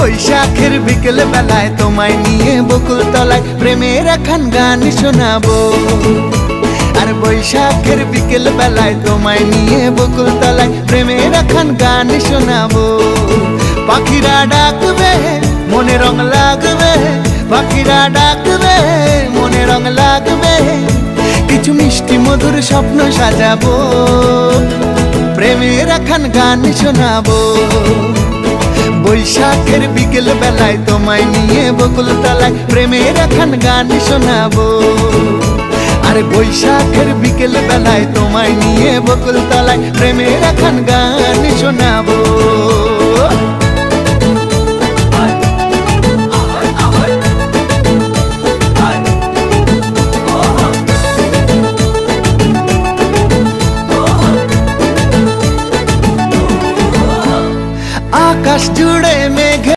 বৈশাখের বিকেল বেলায় তোমায় নিয়ে বকুল তলায় প্রেমের একখান গান শোনাবো। আর বৈশাখের বিকেল বেলায় তোমায় নিয়ে বকুল তলায় প্রেমের একখান গান শোনাবো। পাখিরা ডাকবে মনে রং লাগবে, পাখিরা ডাকবে মনে রং লাগবে, কিছু মিষ্টি মধুর স্বপ্ন সাজাবো, প্রেমের একখান গান শোনাবো। বৈশাখের বিকেল বেলায় তোমায় নিয়ে বকুল তলায় প্রেমের একখান গান শোনাবো। আরে বৈশাখের বিকেল বেলায় তোমায় নিয়ে বকুল তলায় প্রেমের একখান গান শোনাবো।